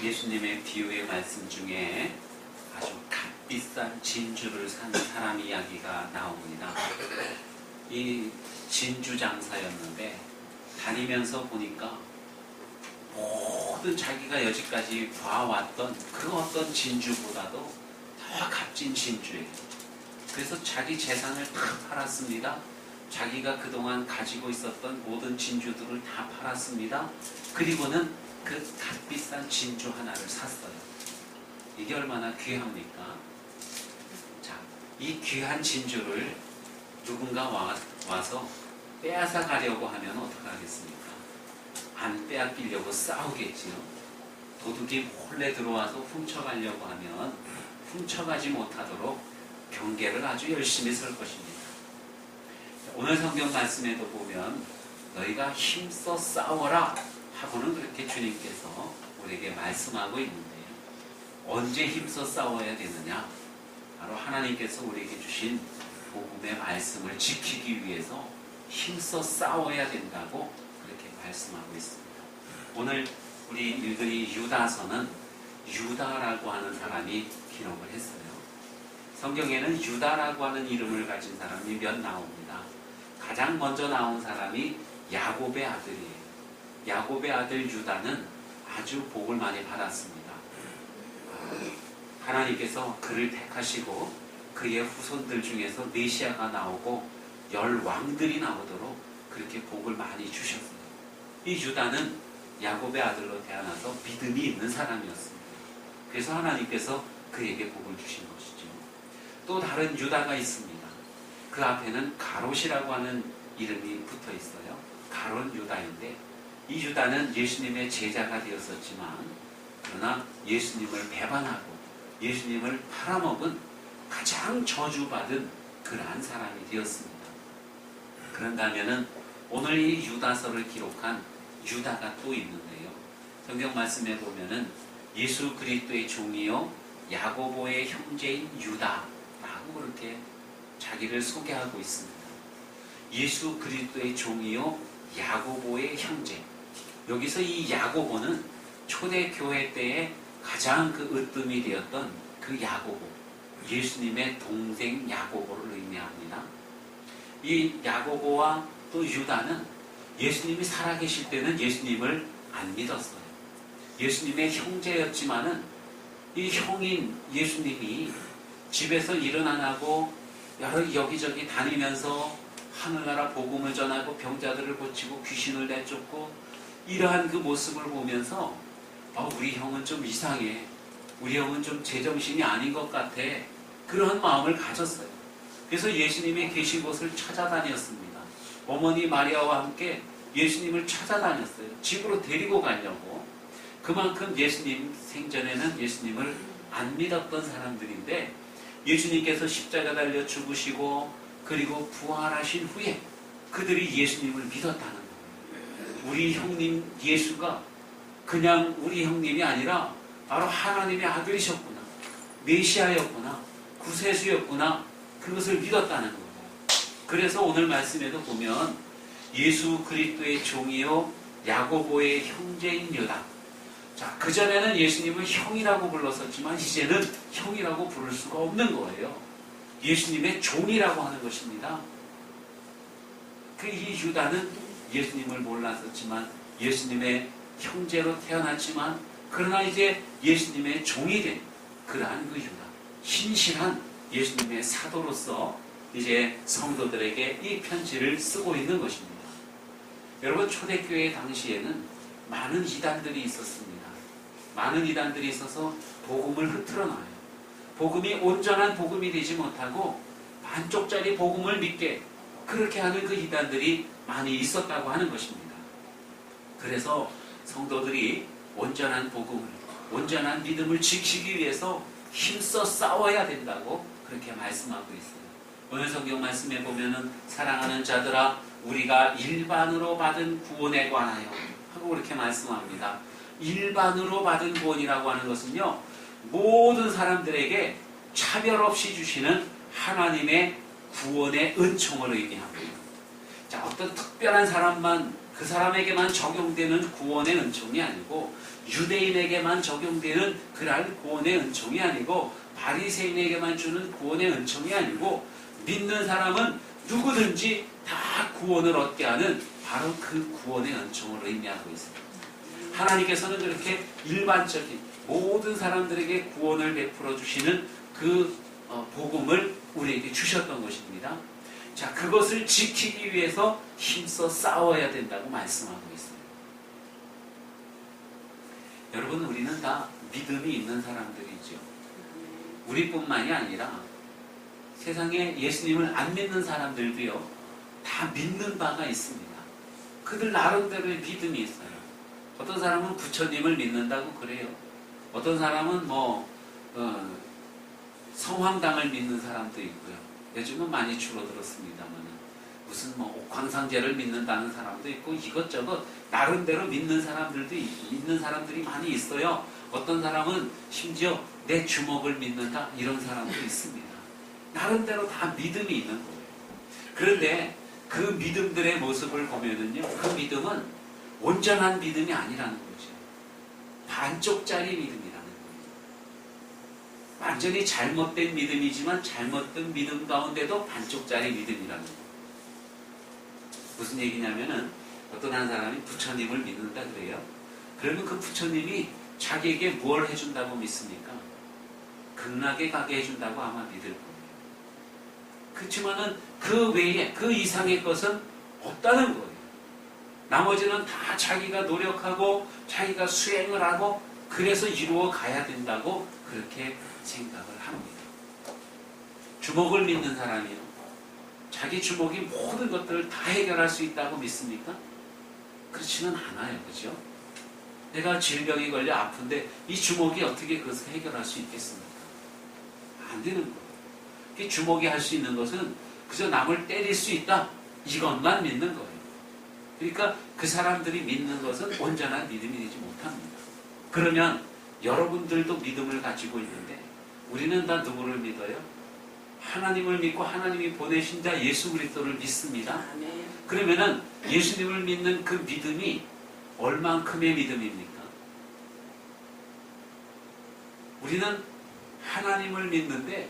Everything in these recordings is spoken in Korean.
예수님의 비유의 말씀 중에 아주 값비싼 진주를 산 사람 이야기가 나옵니다. 이 진주 장사였는데 다니면서 보니까 모든 자기가 여지까지 봐왔던 그 어떤 진주보다도 더 값진 진주예요. 그래서 자기 재산을 다 팔았습니다. 자기가 그동안 가지고 있었던 모든 진주들을 다 팔았습니다. 그리고는 그 값비싼 진주 하나를 샀어요. 이게 얼마나 귀합니까? 자, 이 귀한 진주를 누군가 와서 빼앗아 가려고 하면 어떡하겠습니까? 안 빼앗기려고 싸우겠지요. 도둑이 몰래 들어와서 훔쳐가려고 하면 훔쳐가지 못하도록 경계를 아주 열심히 설 것입니다. 오늘 성경 말씀에도 보면 너희가 힘써 싸워라 하고는 그렇게 주님께서 우리에게 말씀하고 있는데요. 언제 힘써 싸워야 되느냐? 바로 하나님께서 우리에게 주신 복음의 말씀을 지키기 위해서 힘써 싸워야 된다고 그렇게 말씀하고 있습니다. 오늘 우리 읽은 이 유다서는 유다라고 하는 사람이 기록을 했어요. 성경에는 유다라고 하는 이름을 가진 사람이 몇 나옵니다. 가장 먼저 나온 사람이 야곱의 아들이에요. 야곱의 아들 유다는 아주 복을 많이 받았습니다. 하나님께서 그를 택하시고 그의 후손들 중에서 메시아가 나오고 10왕들이 나오도록 그렇게 복을 많이 주셨어요. 이 유다는 야곱의 아들로 태어나서 믿음이 있는 사람이었습니다. 그래서 하나님께서 그에게 복을 주신 것이죠. 또 다른 유다가 있습니다. 그 앞에는 가롯이라고 하는 이름이 붙어 있어요. 가롯 유다인데 이 유다는 예수님의 제자가 되었었지만 그러나 예수님을 배반하고 예수님을 팔아먹은 가장 저주받은 그러한 사람이 되었습니다. 그런다면은 오늘 이 유다서를 기록한 유다가 또 있는데요. 성경 말씀에 보면은 예수 그리스도의 종이요 야고보의 형제인 유다라고 그렇게 자기를 소개하고 있습니다. 예수 그리스도의 종이요 야고보의 형제. 여기서 이 야고보는 초대교회 때에 가장 그 으뜸이 되었던 그 야고보, 예수님의 동생 야고보를 의미합니다. 이 야고보와 또 유다는 예수님이 살아계실 때는 예수님을 안 믿었어요. 예수님의 형제였지만은 이 형인 예수님이 집에서 일은 안 하고 여기저기 다니면서 하늘나라 복음을 전하고 병자들을 고치고 귀신을 내쫓고 이러한 그 모습을 보면서 우리 형은 좀 이상해. 우리 형은 좀 제정신이 아닌 것 같아. 그런 마음을 가졌어요. 그래서 예수님이 계신 곳을 찾아다녔습니다. 어머니 마리아와 함께 예수님을 찾아다녔어요. 집으로 데리고 가려고. 그만큼 예수님 생전에는 예수님을 안 믿었던 사람들인데 예수님께서 십자가 달려 죽으시고 그리고 부활하신 후에 그들이 예수님을 믿었다는 거예요. 우리 형님 예수가 그냥 우리 형님이 아니라 바로 하나님의 아들이셨구나. 메시아였구나. 구세주였구나. 그것을 믿었다는 거예요. 그래서 오늘 말씀에도 보면 예수 그리스도의 종이요 야고보의 형제인 유다. 자, 그전에는 예수님을 형이라고 불렀었지만 이제는 형이라고 부를 수가 없는 거예요. 예수님의 종이라고 하는 것입니다. 이 유다는 예수님을 몰랐었지만 예수님의 형제로 태어났지만 그러나 이제 예수님의 종이 된 그러한 그 유다. 신실한 예수님의 사도로서 이제 성도들에게 이 편지를 쓰고 있는 것입니다. 여러분 초대교회 당시에는 많은 이단들이 있었습니다. 많은 이단들이 있어서 복음을 흐트러 놔요. 복음이 온전한 복음이 되지 못하고 반쪽짜리 복음을 믿게 그렇게 하는 그 이단들이 많이 있었다고 하는 것입니다. 그래서 성도들이 온전한 복음을, 온전한 믿음을 지키기 위해서 힘써 싸워야 된다고 그렇게 말씀하고 있어요. 오늘 성경 말씀에 보면은 사랑하는 자들아 우리가 일반으로 받은 구원에 관하여 하고 그렇게 말씀합니다. 일반으로 받은 구원이라고 하는 것은요 모든 사람들에게 차별 없이 주시는 하나님의 구원의 은총을 의미합니다. 자, 어떤 특별한 사람만 그 사람에게만 적용되는 구원의 은총이 아니고 유대인에게만 적용되는 그러한 구원의 은총이 아니고 바리새인에게만 주는 구원의 은총이 아니고 믿는 사람은 누구든지 다 구원을 얻게 하는 바로 그 구원의 은총을 의미하고 있습니다. 하나님께서는 그렇게 일반적인 모든 사람들에게 구원을 베풀어 주시는 그 복음을 우리에게 주셨던 것입니다. 자, 그것을 지키기 위해서 힘써 싸워야 된다고 말씀하고 있어요. 여러분, 우리는 다 믿음이 있는 사람들이죠. 우리뿐만이 아니라 세상에 예수님을 안 믿는 사람들도요, 다 믿는 바가 있습니다. 그들 나름대로의 믿음이 있어요. 어떤 사람은 부처님을 믿는다고 그래요. 어떤 사람은 성황당을 믿는 사람도 있고요. 요즘은 많이 줄어들었습니다만 무슨 옥황상제를 믿는다는 사람도 있고 이것저것 나름대로 믿는 사람들이 많이 있어요. 어떤 사람은 심지어 내 주먹을 믿는다 이런 사람도 있습니다. 나름대로 다 믿음이 있는 거예요. 그런데 그 믿음들의 모습을 보면은요, 그 믿음은 온전한 믿음이 아니라는 거죠. 반쪽짜리 믿음이라는 거예요. 완전히 잘못된 믿음이지만 잘못된 믿음 가운데도 반쪽짜리 믿음이라는 거예요. 무슨 얘기냐면은 어떤 한 사람이 부처님을 믿는다 그래요. 그러면 그 부처님이 자기에게 뭘 해준다고 믿습니까? 극락에 가게 해준다고 아마 믿을 거예요. 그렇지만은 그 외에 그 이상의 것은 없다는 거예요. 나머지는 다 자기가 노력하고 자기가 수행을 하고 그래서 이루어 가야 된다고 그렇게 생각을 합니다. 주먹을 믿는 사람이요, 자기 주먹이 모든 것들을 다 해결할 수 있다고 믿습니까? 그렇지는 않아요. 그죠? 내가 질병에 걸려 아픈데 이 주먹이 어떻게 그것을 해결할 수 있겠습니까? 안 되는 거예요. 이 주먹이 할 수 있는 것은 그저 남을 때릴 수 있다, 이것만 믿는 거예요. 그러니까 그 사람들이 믿는 것은 온전한 믿음이 되지 못합니다. 그러면 여러분들도 믿음을 가지고 있는데 우리는 다 누구를 믿어요? 하나님을 믿고 하나님이 보내신 자 예수 그리스도를 믿습니다. 그러면은 예수님을 믿는 그 믿음이 얼만큼의 믿음입니까? 우리는 하나님을 믿는데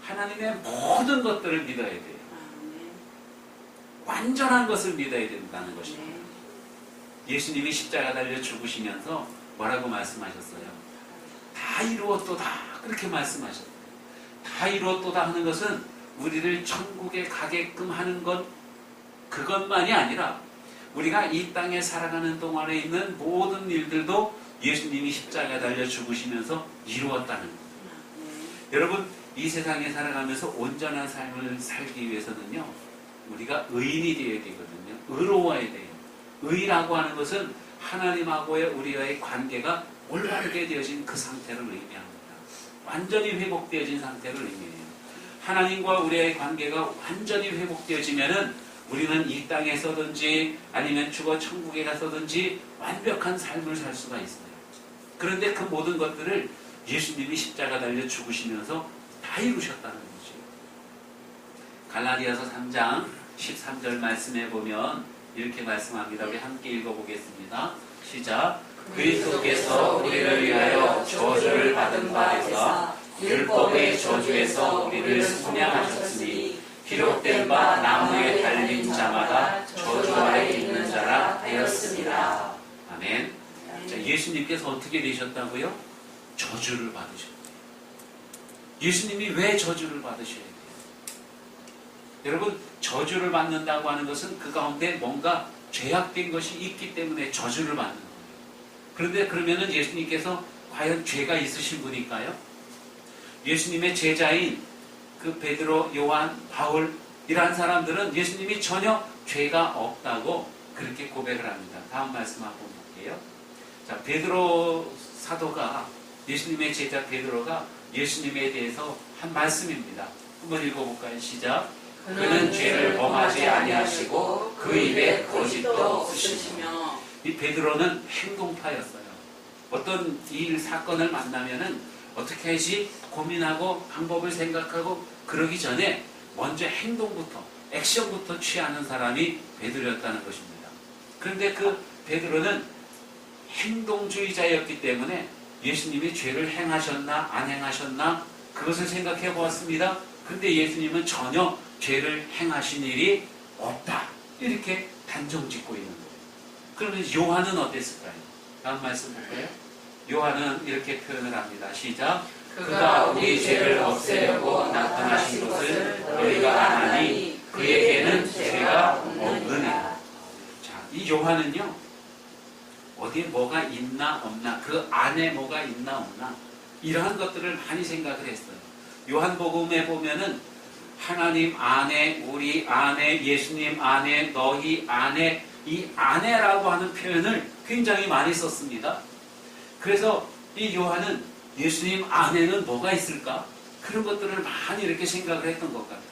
하나님의 모든 것들을 믿어야 돼요. 완전한 것을 믿어야 된다는 것입니다. 예수님이 십자가 달려 죽으시면서 뭐라고 말씀하셨어요? 다 이루었도다, 그렇게 말씀하셨어요. 다 이루었도다 하는 것은 우리를 천국에 가게끔 하는 것, 그것만이 아니라 우리가 이 땅에 살아가는 동안에 있는 모든 일들도 예수님이 십자가에 달려 죽으시면서 이루었다는 거예요. 여러분, 이 세상에 살아가면서 온전한 삶을 살기 위해서는요, 우리가 의인이 되어야 되거든요. 의로워야 돼요. 의라고 하는 것은 하나님하고의 우리와의 관계가 올바르게 되어진 그 상태를 의미합니다. 완전히 회복되어진 상태를 의미해요. 하나님과 우리의 관계가 완전히 회복되어지면은 우리는 이 땅에서든지 아니면 죽어 천국에 가서든지 완벽한 삶을 살 수가 있어요. 그런데 그 모든 것들을 예수님이 십자가 달려 죽으시면서 다 이루셨다는 거죠. 갈라디아서 3장 13절 말씀에 보면 이렇게 말씀합니다. 우리 함께 읽어보겠습니다. 시작. 그리스도께서 우리를 위하여 저주를 받은 바에서 율법의 저주에서 우리를 속량하셨으니 기록된 바 나무에 달린 자마다 저주 아래 있는 자라 되었습니다. 아멘. 자, 예수님께서 어떻게 되셨다고요? 저주를 받으셨대요. 예수님이 왜 저주를 받으셔야 돼요? 여러분, 저주를 받는다고 하는 것은 그 가운데 뭔가 죄악된 것이 있기 때문에 저주를 받는 거예요. 그런데 그러면은 예수님께서 과연 죄가 있으신 분일까요? 예수님의 제자인 그 베드로, 요한, 바울 이러한 사람들은 예수님이 전혀 죄가 없다고 그렇게 고백을 합니다. 다음 말씀 한번 볼게요. 자, 베드로 사도가, 예수님의 제자 베드로가 예수님에 대해서 한 말씀입니다. 한번 읽어볼까요? 시작. 그는 죄를 범하지 아니하시고 그 입에 거짓도 없으시며. 이 베드로는 행동파였어요. 어떤 일, 사건을 만나면은 어떻게 하지 고민하고 방법을 생각하고 그러기 전에 먼저 행동부터, 액션부터 취하는 사람이 베드로였다는 것입니다. 그런데 그 베드로는 행동주의자였기 때문에 예수님이 죄를 행하셨나 안 행하셨나 그것을 생각해 보았습니다. 그런데 예수님은 전혀 죄를 행하신 일이 없다. 이렇게 단정 짓고 있는 거예요. 그러면 요한은 어땠을까요? 다음 말씀 볼까요? 요한은 이렇게 표현을 합니다. 시작. 그가 우리 죄를 없애려고 나타나신 것을 너희가 아나니 그에게는 죄가 없느니라. 자, 이 요한은요, 어디에 뭐가 있나 없나, 그 안에 뭐가 있나 없나, 이러한 것들을 많이 생각을 했어요. 요한복음에 보면은 하나님 안에, 우리 안에, 예수님 안에, 너희 안에, 이 안에라고 하는 표현을 굉장히 많이 썼습니다. 그래서 이 요한은 예수님 안에는 뭐가 있을까? 그런 것들을 많이 이렇게 생각을 했던 것 같아요.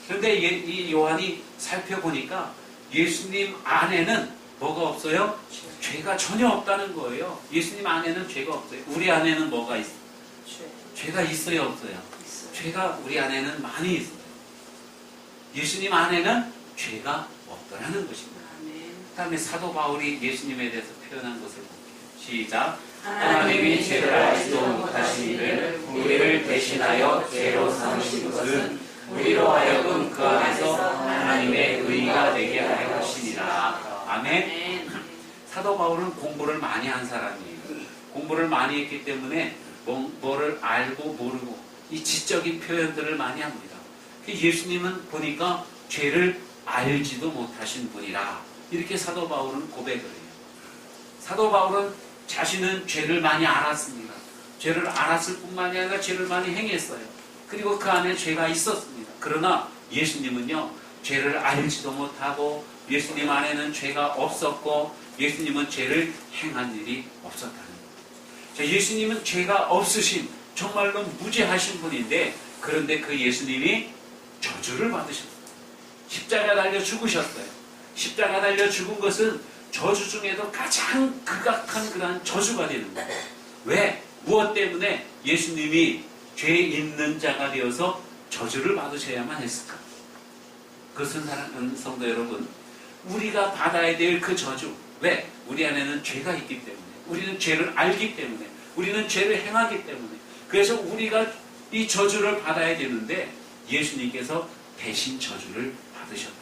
그런데 이 요한이 살펴보니까 예수님 안에는 뭐가 없어요? 죄가 전혀 없다는 거예요. 예수님 안에는 죄가 없어요. 우리 안에는 뭐가 있어요? 죄가 있어요, 없어요? 죄가 우리 안에는 많이 있어요. 예수님 안에는 죄가 없더라는 것입니다. 그 다음에 사도 바울이 예수님에 대해서 표현한 것을 볼게요. 시작. 하나님이 죄를 알지도 못하신 이를 우리를 대신하여 죄로 삼으신 것은 우리로 하여금 그 안에서 하나님의 의가 되게 하려 하시니라. 아멘. 사도 바울은 공부를 많이 한 사람이에요. 공부를 많이 했기 때문에 뭐를 알고 모르고 이 지적인 표현들을 많이 합니다. 예수님은 보니까 죄를 알지도 못하신 분이라 이렇게 사도 바울은 고백을 해요. 사도 바울은 자신은 죄를 많이 알았습니다. 죄를 알았을 뿐만이 아니라 죄를 많이 행했어요. 그리고 그 안에 죄가 있었습니다. 그러나 예수님은요, 죄를 알지도 못하고 예수님 안에는 죄가 없었고 예수님은 죄를 행한 일이 없었다는 거예요. 자, 예수님은 죄가 없으신 정말로 무죄하신 분인데 그런데 그 예수님이 저주를 받으셨어요. 십자가 달려 죽으셨어요. 십자가 달려 죽은 것은 저주 중에도 가장 극악한 그러한 저주가 되는 거예요. 왜? 무엇 때문에 예수님이 죄 있는 자가 되어서 저주를 받으셔야만 했을까? 그것은 사랑하는 성도 여러분, 우리가 받아야 될 그 저주. 왜? 우리 안에는 죄가 있기 때문에, 우리는 죄를 알기 때문에, 우리는 죄를 행하기 때문에, 그래서 우리가 이 저주를 받아야 되는데 예수님께서 대신 저주를 받으셨다.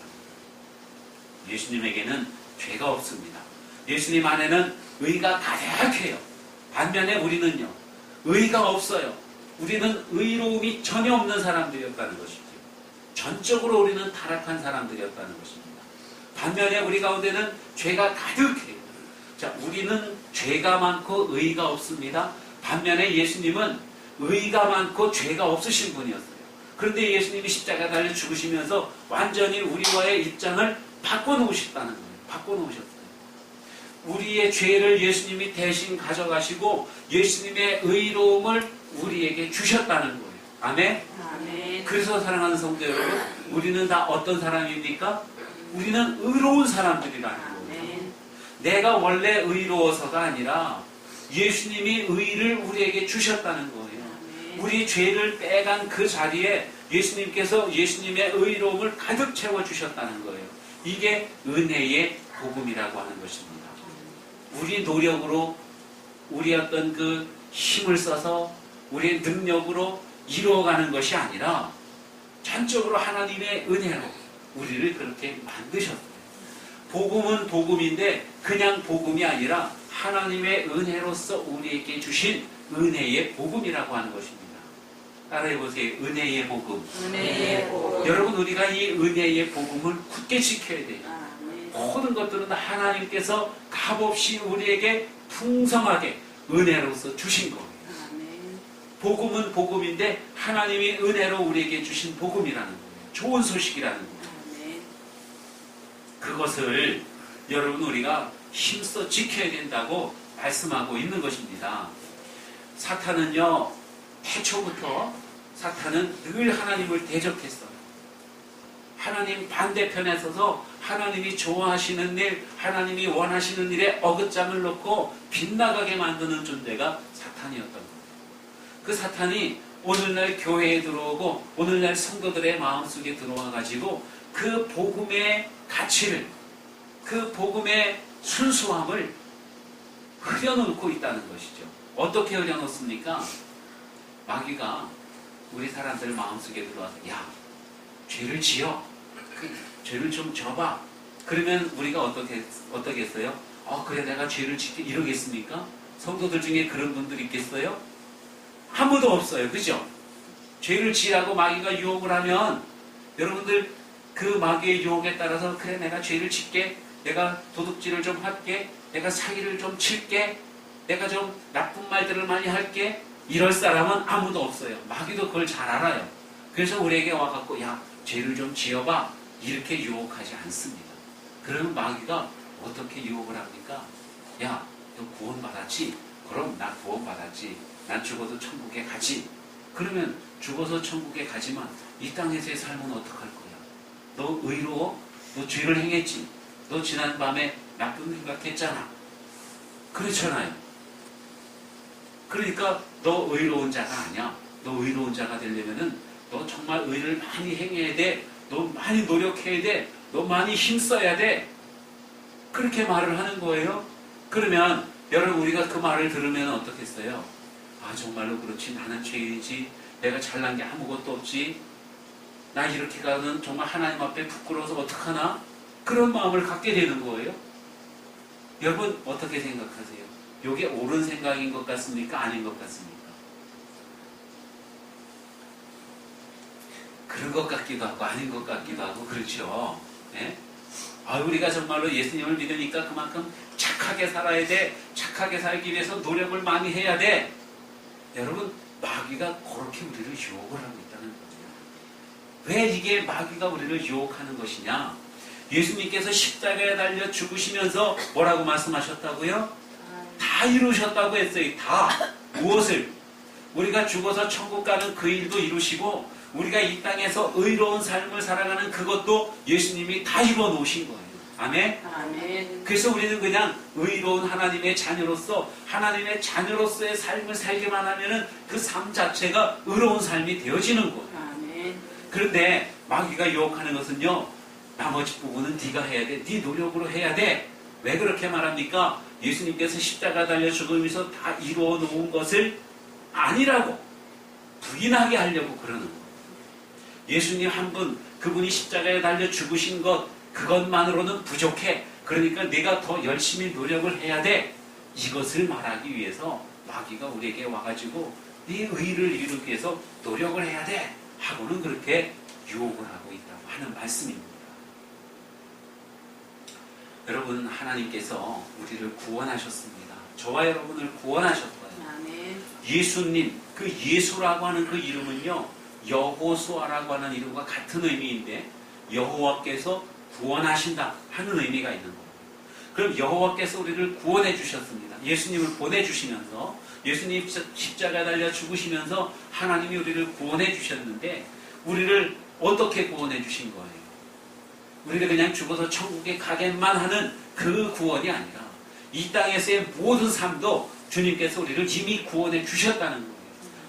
예수님에게는 죄가 없습니다. 예수님 안에는 의가 가득해요. 반면에 우리는요, 의가 없어요. 우리는 의로움이 전혀 없는 사람들이었다는 것이죠. 전적으로 우리는 타락한 사람들이었다는 것입니다. 반면에 우리 가운데는 죄가 가득해요. 자, 우리는 죄가 많고 의가 없습니다. 반면에 예수님은 의가 많고 죄가 없으신 분이었어요. 그런데 예수님이 십자가 달려 죽으시면서 완전히 우리와의 입장을 바꿔놓으셨다는 거예요. 바꿔놓으셨어요. 우리의 죄를 예수님이 대신 가져가시고 예수님의 의로움을 우리에게 주셨다는 거예요. 아멘? 아멘. 그래서 사랑하는 성도 여러분, 우리는 다 어떤 사람입니까? 우리는 의로운 사람들이라는 거예요. 아멘. 내가 원래 의로워서가 아니라 예수님이 의를 우리에게 주셨다는 거예요. 아멘. 우리 죄를 빼간 그 자리에 예수님께서 예수님의 의로움을 가득 채워주셨다는 거예요. 이게 은혜의 복음이라고 하는 것입니다. 우리 노력으로 우리 어떤 그 힘을 써서 우리의 능력으로 이루어가는 것이 아니라 전적으로 하나님의 은혜로 우리를 그렇게 만드셨어요. 복음은 복음인데 그냥 복음이 아니라 하나님의 은혜로서 우리에게 주신 은혜의 복음이라고 하는 것입니다. 따라해보세요. 은혜의 복음. 은혜의 복음. 여러분, 우리가 이 은혜의 복음을 굳게 지켜야 돼요. 아멘. 모든 것들은 하나님께서 값없이 우리에게 풍성하게 은혜로서 주신 거예요. 아멘. 복음은 복음인데 하나님이 은혜로 우리에게 주신 복음이라는 거예요. 좋은 소식이라는 거예요. 아멘. 그것을 여러분 우리가 힘써 지켜야 된다고 말씀하고 있는 것입니다. 사탄은요, 태초부터 사탄은 늘 하나님을 대적했어요. 하나님 반대편에 서서 하나님이 좋아하시는 일, 하나님이 원하시는 일에 어긋장을 놓고 빗나가게 만드는 존재가 사탄이었던 거예요. 그 사탄이 오늘날 교회에 들어오고 오늘날 성도들의 마음속에 들어와 가지고 그 복음의 가치를, 그 복음의 순수함을 흐려놓고 있다는 것이죠. 어떻게 흐려놓습니까? 마귀가 우리 사람들 마음속에 들어와서 야, 죄를 지어. 그 죄를 좀 져봐. 그러면 우리가 어떻게 했어요? 그래 내가 죄를 짓게 이러겠습니까? 성도들 중에 그런 분들 있겠어요? 아무도 없어요. 그죠? 죄를 지라고 마귀가 유혹을 하면 여러분들 그 마귀의 유혹에 따라서 그래 내가 죄를 짓게, 내가 도둑질을 좀 할게, 내가 사기를 좀 칠게, 내가 좀 나쁜 말들을 많이 할게, 이럴 사람은 아무도 없어요. 마귀도 그걸 잘 알아요. 그래서 우리에게 와갖고 야 죄를 좀 지어봐 이렇게 유혹하지 않습니다. 그러면 마귀가 어떻게 유혹을 합니까? 야 너 구원받았지? 그럼 나 구원받았지. 난 죽어도 천국에 가지. 그러면 죽어서 천국에 가지만 이 땅에서의 삶은 어떡할 거야? 너 의로워? 너 죄를 행했지? 너 지난밤에 나쁜 생각했잖아. 그렇잖아요. 그러니까 너 의로운 자가 아니야. 너 의로운 자가 되려면은 너 정말 의를 많이 행해야 돼. 너 많이 노력해야 돼. 너 많이 힘써야 돼. 그렇게 말을 하는 거예요. 그러면 여러분 우리가 그 말을 들으면 어떻겠어요? 아 정말로 그렇지. 나는 죄인이지. 내가 잘난 게 아무것도 없지. 나 이렇게 가는 정말 하나님 앞에 부끄러워서 어떡하나? 그런 마음을 갖게 되는 거예요. 여러분 어떻게 생각하세요? 이게 옳은 생각인 것 같습니까? 아닌 것 같습니까? 그런 것 같기도 하고 아닌 것 같기도 하고 그렇죠. 네? 우리가 정말로 예수님을 믿으니까 그만큼 착하게 살아야 돼. 착하게 살기 위해서 노력을 많이 해야 돼. 여러분 마귀가 그렇게 우리를 유혹을 하고 있다는 거예요. 왜 이게 마귀가 우리를 유혹하는 것이냐? 예수님께서 십자가에 달려 죽으시면서 뭐라고 말씀하셨다고요? 다 이루셨다고 했어요. 다. 무엇을? 우리가 죽어서 천국 가는 그 일도 이루시고 우리가 이 땅에서 의로운 삶을 살아가는 그것도 예수님이 다 이루어 놓으신 거예요. 아멘? 아멘. 그래서 우리는 그냥 의로운 하나님의 자녀로서 하나님의 자녀로서의 삶을 살기만 하면은 그 삶 자체가 의로운 삶이 되어지는 거예요. 아멘. 그런데 마귀가 유혹하는 것은요. 나머지 부분은 네가 해야 돼. 네 노력으로 해야 돼. 왜 그렇게 말합니까? 예수님께서 십자가 달려 죽으면서 다 이루어 놓은 것을 아니라고 부인하게 하려고 그러는 거예요. 예수님 한 분, 그분이 십자가에 달려 죽으신 것, 그것만으로는 부족해. 그러니까 내가 더 열심히 노력을 해야 돼. 이것을 말하기 위해서 마귀가 우리에게 와가지고 네 의를 이루기 위해서 노력을 해야 돼. 하고는 그렇게 유혹을 하고 있다고 하는 말씀입니다. 여러분 하나님께서 우리를 구원하셨습니다. 저와 여러분을 구원하셨어요. 아멘. 예수님, 그 예수라고 하는 그 이름은요. 여호수아라고 하는 이름과 같은 의미인데 여호와께서 구원하신다 하는 의미가 있는 거예요. 그럼 여호와께서 우리를 구원해 주셨습니다. 예수님을 보내주시면서 예수님 십자가에 달려 죽으시면서 하나님이 우리를 구원해 주셨는데 우리를 어떻게 구원해 주신 거예요? 우리가 그냥 죽어서 천국에 가게만 하는 그 구원이 아니라 이 땅에서의 모든 삶도 주님께서 우리를 이미 구원해 주셨다는 거예요.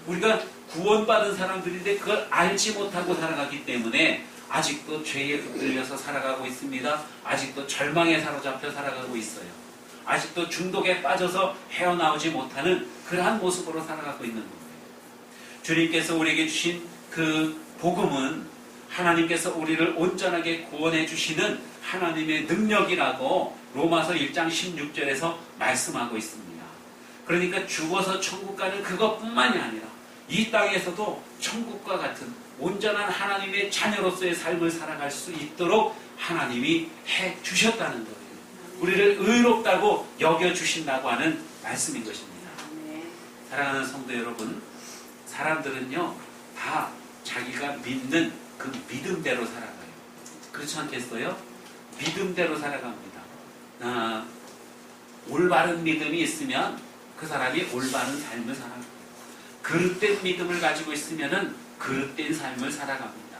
우리가 구원받은 사람들인데 그걸 알지 못하고 살아가기 때문에 아직도 죄에 붙들려서 살아가고 있습니다. 아직도 절망에 사로잡혀 살아가고 있어요. 아직도 중독에 빠져서 헤어나오지 못하는 그러한 모습으로 살아가고 있는 거예요. 주님께서 우리에게 주신 그 복음은 하나님께서 우리를 온전하게 구원해 주시는 하나님의 능력이라고 로마서 1장 16절에서 말씀하고 있습니다. 그러니까 죽어서 천국 가는 그것뿐만이 아니라 이 땅에서도 천국과 같은 온전한 하나님의 자녀로서의 삶을 살아갈 수 있도록 하나님이 해 주셨다는 거예요. 우리를 의롭다고 여겨주신다고 하는 말씀인 것입니다. 사랑하는 성도 여러분, 사람들은요 다 자기가 믿는 그 믿음대로 살아가요. 그렇지 않겠어요? 믿음대로 살아갑니다. 올바른 믿음이 있으면 그 사람이 올바른 삶을 살아가요. 그릇된 믿음을 가지고 있으면은 그릇된 삶을 살아갑니다.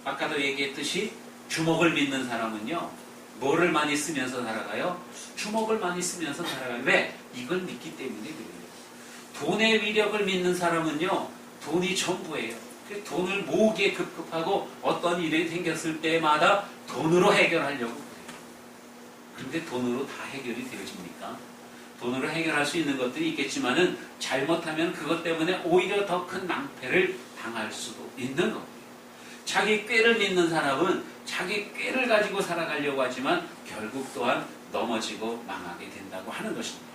아까도 얘기했듯이 주먹을 믿는 사람은요 뭐를 많이 쓰면서 살아가요? 주먹을 많이 쓰면서 살아가요. 왜? 이걸 믿기 때문에 그래요. 돈의 위력을 믿는 사람은요 돈이 전부예요. 돈을 모으기에 급급하고 어떤 일이 생겼을 때마다 돈으로 해결하려고 그래요. 그런데 돈으로 다 해결이 되어집니까? 돈으로 해결할 수 있는 것들이 있겠지만은 잘못하면 그것 때문에 오히려 더 큰 낭패를 당할 수도 있는 겁니다. 자기 꾀를 믿는 사람은 자기 꾀를 가지고 살아가려고 하지만 결국 또한 넘어지고 망하게 된다고 하는 것입니다.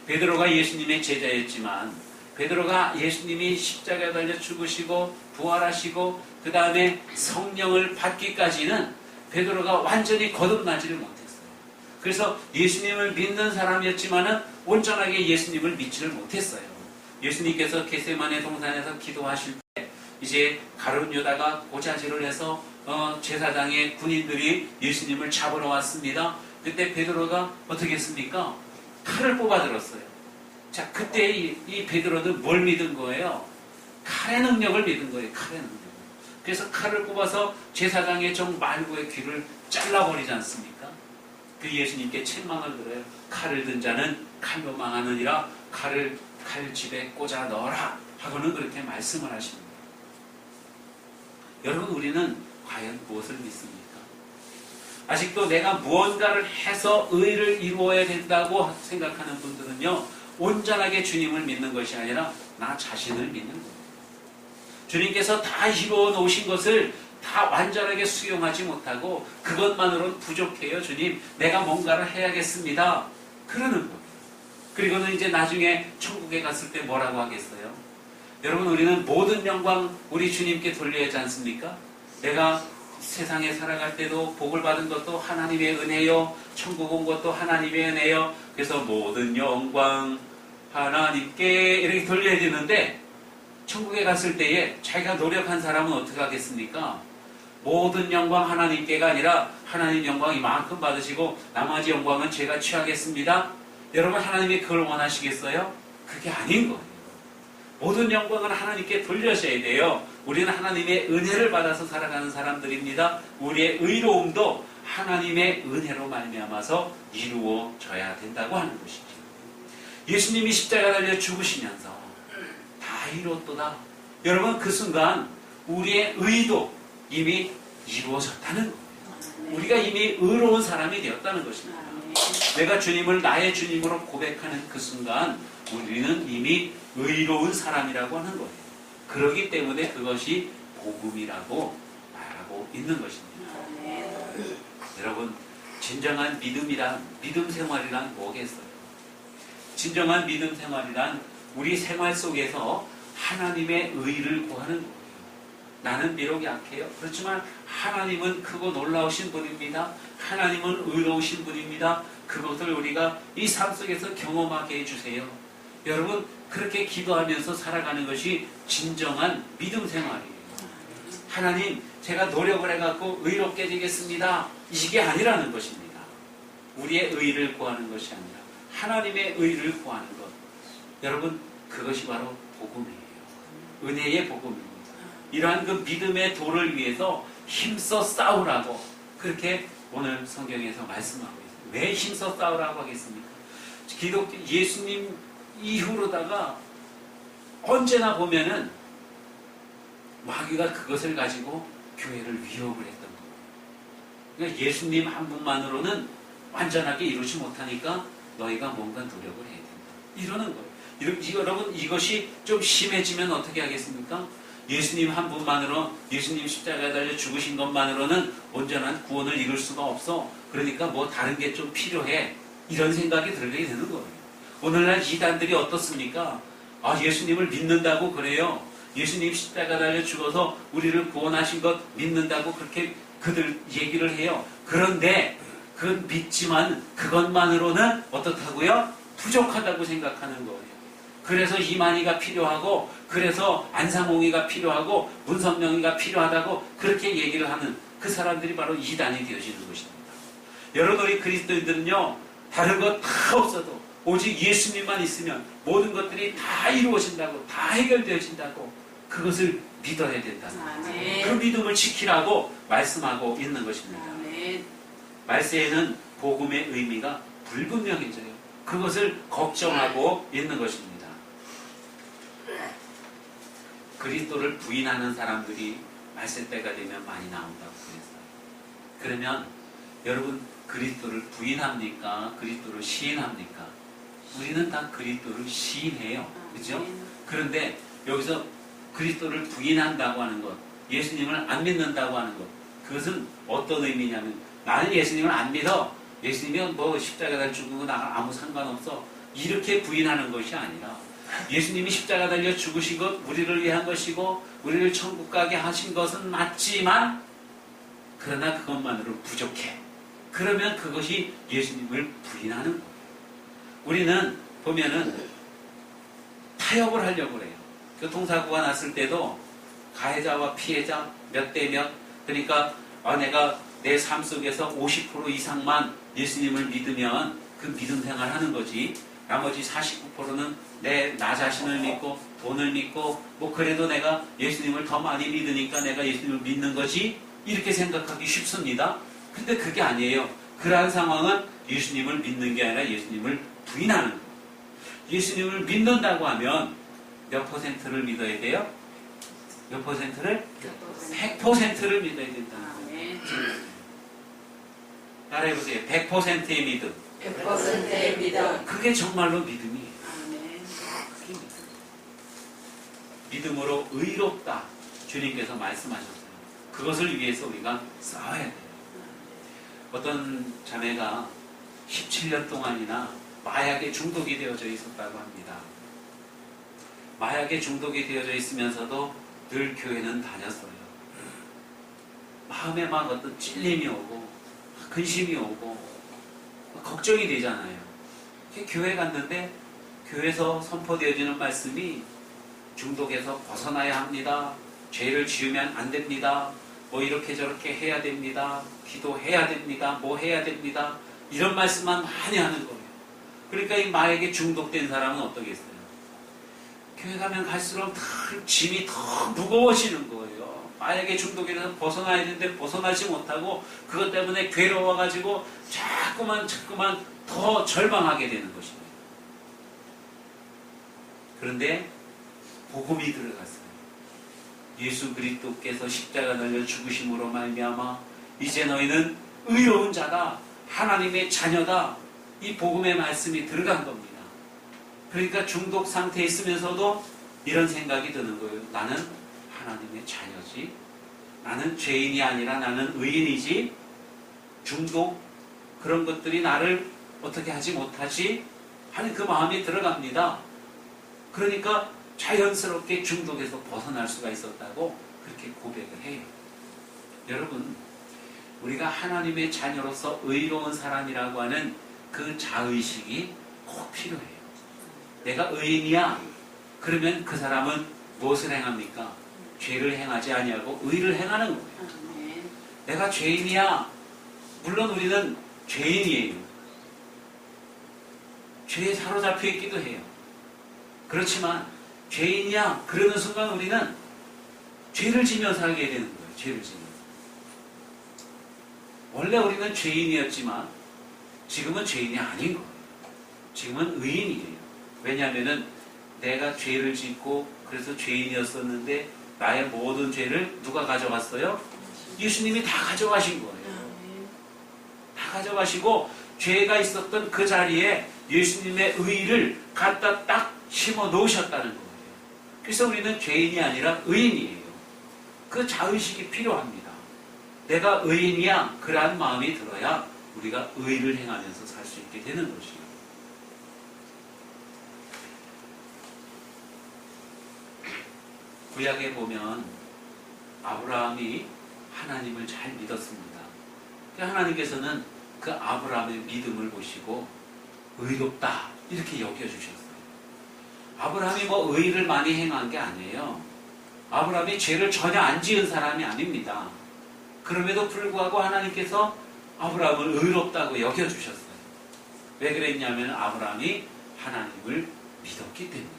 베드로가 예수님의 제자였지만 베드로가 예수님이 십자가에 달려 죽으시고 부활하시고 그 다음에 성령을 받기까지는 베드로가 완전히 거듭나지를 못했어요. 그래서 예수님을 믿는 사람이었지만은 온전하게 예수님을 믿지를 못했어요. 예수님께서 겟세마네 동산에서 기도하실 때 이제 가룟 유다가 고자질을 해서 제사장의 군인들이 예수님을 잡으러 왔습니다. 그때 베드로가 어떻게 했습니까? 칼을 뽑아 들었어요. 자, 그때 이 베드로는 뭘 믿은 거예요? 칼의 능력을 믿은 거예요. 칼의 능력. 그래서 칼을 뽑아서 제사장의 종 말고의 귀를 잘라버리지 않습니까? 그 예수님께 책망을 들어요. 칼을 든 자는 칼로 망하느니라. 칼을 칼집에 꽂아 넣어라 하고는 그렇게 말씀을 하십니다. 여러분, 우리는 과연 무엇을 믿습니까? 아직도 내가 무언가를 해서 의를 이루어야 된다고 생각하는 분들은요, 온전하게 주님을 믿는 것이 아니라 나 자신을 믿는 거예요. 주님께서 다 이루어 놓으신 것을 다 완전하게 수용하지 못하고 그것만으로는 부족해요. 주님, 내가 뭔가를 해야겠습니다. 그러는 거예요. 그리고는 이제 나중에 천국에 갔을 때 뭐라고 하겠어요? 여러분, 우리는 모든 영광 우리 주님께 돌려야 하지 않습니까? 내가 세상에 살아갈 때도 복을 받은 것도 하나님의 은혜요, 천국 온 것도 하나님의 은혜요. 그래서 모든 영광 하나님께 이렇게 돌려야 되는데 천국에 갔을 때에 자기가 노력한 사람은 어떻게 하겠습니까? 모든 영광 하나님께가 아니라 하나님 영광 이만큼 받으시고 나머지 영광은 제가 취하겠습니다. 여러분, 하나님이 그걸 원하시겠어요? 그게 아닌 거예요. 모든 영광은 하나님께 돌려셔야 돼요. 우리는 하나님의 은혜를 받아서 살아가는 사람들입니다. 우리의 의로움도 하나님의 은혜로 말미암아서 이루어져야 된다고 하는 것이죠. 예수님이 십자가 달려 죽으시면서 다 이루었도다. 여러분, 그 순간 우리의 의도 이미 이루어졌다는 거예요. 우리가 이미 의로운 사람이 되었다는 것입니다. 내가 주님을 나의 주님으로 고백하는 그 순간 우리는 이미 의로운 사람이라고 하는 거예요. 그렇기 때문에 그것이 복음이라고 말하고 있는 것입니다. 여러분, 진정한 믿음 생활이란 뭐겠어요? 진정한 믿음 생활이란 우리 생활 속에서 하나님의 의를 구하는 거예요. 나는 비록 약해요. 그렇지만 하나님은 크고 놀라우신 분입니다. 하나님은 의로우신 분입니다. 그것을 우리가 이 삶 속에서 경험하게 해주세요. 여러분, 그렇게 기도하면서 살아가는 것이 진정한 믿음 생활이에요. 하나님, 제가 노력을 해갖고 의롭게 되겠습니다. 이게 아니라는 것입니다. 우리의 의를 구하는 것이 아니라 하나님의 의를 구하는 것. 여러분, 그것이 바로 복음이에요. 은혜의 복음입니다. 이러한 그 믿음의 도를 위해서 힘써 싸우라고 그렇게 오늘 성경에서 말씀하고 있습니다. 왜 힘써 싸우라고 하겠습니까? 기독교 예수님 이후로다가 언제나 보면은 마귀가 그것을 가지고 교회를 위협을 했던 거예요. 그러니까 예수님 한 분만으로는 완전하게 이루지 못하니까 너희가 뭔가 노력을 해야 된다. 이러는 거예요. 여러분, 이것이 좀 심해지면 어떻게 하겠습니까? 예수님 한 분만으로, 예수님 십자가에 달려 죽으신 것만으로는 온전한 구원을 이룰 수가 없어. 그러니까 뭐 다른 게 좀 필요해. 이런 생각이 들게 되는 거예요. 오늘날 이단들이 어떻습니까? 아, 예수님을 믿는다고 그래요. 예수님 십자가 달려 죽어서 우리를 구원하신 것 믿는다고 그렇게 그들 얘기를 해요. 그런데 그건 믿지만 그것만으로는 어떻다고요? 부족하다고 생각하는 거예요. 그래서 이만희가 필요하고, 그래서 안상홍이가 필요하고, 문성명이가 필요하다고 그렇게 얘기를 하는 그 사람들이 바로 이단이 되어지는 것입니다. 여러분, 우리 그리스도인들은요, 다른 것 다 없어도 오직 예수님만 있으면 모든 것들이 다 이루어진다고, 다 해결되어진다고 그것을 믿어야 된다는 거예요. 그 믿음을 지키라고 말씀하고 있는 것입니다. 말세에는 복음의 의미가 불분명해져요. 그것을 걱정하고 있는 것입니다. 그리스도를 부인하는 사람들이 말세 때가 되면 많이 나온다고 그랬어요. 그러면 여러분, 그리스도를 부인합니까? 그리스도를 시인합니까? 우리는 다 그리스도를 시인해요. 그죠? 그런데 여기서 그리스도를 부인한다고 하는 것, 예수님을 안 믿는다고 하는 것, 그것은 어떤 의미냐면 나는 예수님을 안 믿어. 예수님이 뭐 십자가 달 죽은 거 나 아무 상관없어. 이렇게 부인하는 것이 아니라 예수님이 십자가 달려 죽으신 것, 우리를 위한 것이고 우리를 천국 가게 하신 것은 맞지만 그러나 그것만으로 부족해. 그러면 그것이 예수님을 부인하는 거예요. 우리는 보면은 타협을 하려고 그래요. 교통사고가 났을 때도 가해자와 피해자 몇 대 몇, 그러니까 내가 내 삶 속에서 50% 이상만 예수님을 믿으면 그 믿음 생활 하는 거지, 나머지 49%는 나 자신을 믿고 돈을 믿고 뭐 그래도 내가 예수님을 더 많이 믿으니까 내가 예수님을 믿는 거지, 이렇게 생각하기 쉽습니다. 근데 그게 아니에요. 그러한 상황은 예수님을 믿는 게 아니라 예수님을 부인하는 거예요. 예수님을 믿는다고 하면 몇 퍼센트를 믿어야 돼요? 몇 퍼센트를? 100%를 믿어야 된다는 거예요. 따라해보세요. 100%의 믿음. 100%의 믿음. 그게 정말로 믿음이에요. 아멘. 그게 믿음. 믿음으로 의롭다. 주님께서 말씀하셨어요. 그것을 위해서 우리가 싸워야 돼요. 어떤 자매가 17년 동안이나 마약에 중독이 되어져 있었다고 합니다. 마약에 중독이 되어져 있으면서도 늘 교회는 다녔어요. 마음에 막 어떤 찔림이 오고 근심이 오고 걱정이 되잖아요. 교회 갔는데 교회에서 선포되어지는 말씀이 중독에서 벗어나야 합니다. 죄를 지으면 안 됩니다. 뭐 이렇게 저렇게 해야 됩니다. 기도해야 됩니다. 뭐 해야 됩니다. 이런 말씀만 많이 하는 거예요. 그러니까 이 마약에 중독된 사람은 어떠겠어요? 교회 가면 갈수록 짐이 더 무거워지는 거예요. 마약에 중독이 돼서 벗어나야 되는데 벗어나지 못하고 그것 때문에 괴로워가지고 자꾸만 더 절망하게 되는 것입니다. 그런데 복음이 들어갔어요. 예수 그리스도께서 십자가 달려 죽으심으로 말미암아 이제 너희는 의로운 자다, 하나님의 자녀다, 이 복음의 말씀이 들어간 겁니다. 그러니까 중독 상태에 있으면서도 이런 생각이 드는 거예요. 나는 하나님의 자녀지, 나는 죄인이 아니라 나는 의인이지, 중독 그런 것들이 나를 어떻게 하지 못하지 하는 그 마음이 들어갑니다. 그러니까 자연스럽게 중독에서 벗어날 수가 있었다고 그렇게 고백을 해요. 여러분, 우리가 하나님의 자녀로서 의로운 사람이라고 하는 그 자의식이 꼭 필요해요. 내가 의인이야. 그러면 그 사람은 무엇을 행합니까? 죄를 행하지 아니하고 의를 행하는 거예요. 내가 죄인이야. 물론 우리는 죄인이에요. 죄에 사로잡혀 있기도 해요. 그렇지만 죄인이야 그러는 순간 우리는 죄를 지며 살게 되는 거예요. 죄를 지며. 원래 우리는 죄인이었지만 지금은 죄인이 아닌 거예요. 지금은 의인이에요. 왜냐하면 내가 죄를 짓고 그래서 죄인이었었는데 나의 모든 죄를 누가 가져갔어요? 예수님이 다 가져가신 거예요. 다 가져가시고 죄가 있었던 그 자리에 예수님의 의를 갖다 딱 심어 놓으셨다는 거예요. 그래서 우리는 죄인이 아니라 의인이에요. 그 자의식이 필요합니다. 내가 의인이야. 그러한 마음이 들어야 우리가 의를 행하면서 살 수 있게 되는 것이에요. 구약에 보면 아브라함이 하나님을 잘 믿었습니다. 하나님께서는 그 아브라함의 믿음을 보시고 의롭다 이렇게 여겨주셨어요. 아브라함이 뭐 의를 많이 행한 게 아니에요. 아브라함이 죄를 전혀 안 지은 사람이 아닙니다. 그럼에도 불구하고 하나님께서 아브라함을 의롭다고 여겨주셨어요. 왜 그랬냐면 아브라함이 하나님을 믿었기 때문에.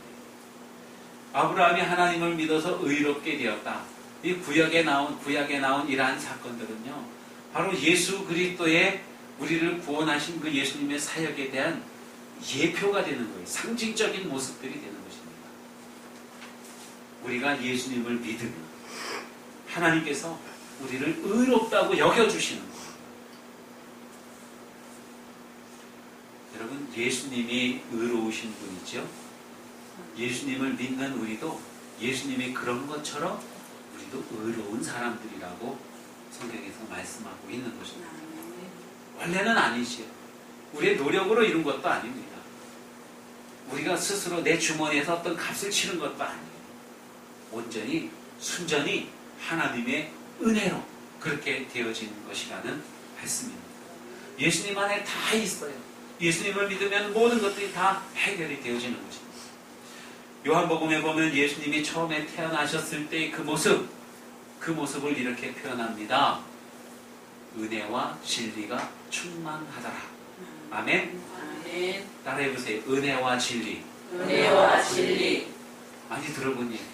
아브라함이 하나님을 믿어서 의롭게 되었다. 이 구약에 나온 이러한 사건들은요, 바로 예수 그리스도의 우리를 구원하신 그 예수님의 사역에 대한 예표가 되는 거예요. 상징적인 모습들이 되는 것입니다. 우리가 예수님을 믿으면 하나님께서 우리를 의롭다고 여겨주시는 거예요. 예수님이 의로우신 분이죠. 예수님을 믿는 우리도 예수님이 그런 것처럼 우리도 의로운 사람들이라고 성경에서 말씀하고 있는 것입니다. 원래는 아니지요. 우리의 노력으로 이룬 것도 아닙니다. 우리가 스스로 내 주머니에서 어떤 값을 치른 것도 아니에요. 온전히 순전히 하나님의 은혜로 그렇게 되어진 것이라는 말씀입니다. 예수님 안에 다 있어요. 예수님을 믿으면 모든 것들이 다 해결이 되어지는 것입니다. 요한복음에 보면 예수님이 처음에 태어나셨을 때의 그 모습을 이렇게 표현합니다. 은혜와 진리가 충만하더라. 아멘. 아멘. 따라해보세요. 은혜와 진리. 은혜와 진리. 많이 들어본 얘기죠.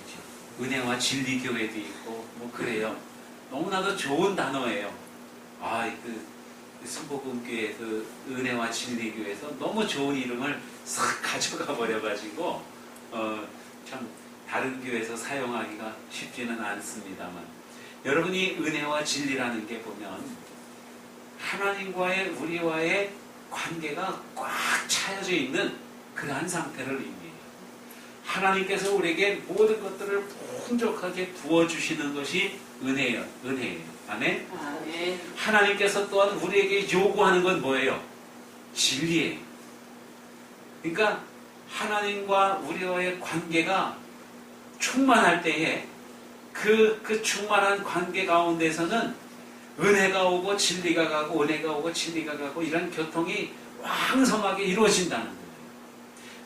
은혜와 진리 교회도 있고 뭐 그래요. 너무나도 좋은 단어예요. 순복음교회 그 은혜와 진리 교회에서 너무 좋은 이름을 싹 가져가 버려가지고 참 다른 교회에서 사용하기가 쉽지는 않습니다만, 여러분이 은혜와 진리라는 게 보면 하나님과의 우리와의 관계가 꽉 차여져 있는 그러한 상태를 의미해요. 하나님께서 우리에게 모든 것들을 풍족하게 부어주시는 것이 은혜예요. 아멘. 아멘. 하나님께서 또한 우리에게 요구하는 건 뭐예요? 진리예요. 그러니까 하나님과 우리와의 관계가 충만할 때에 그 충만한 관계 가운데서는 은혜가 오고 진리가 가고 은혜가 오고 진리가 가고 이런 교통이 왕성하게 이루어진다는 거예요.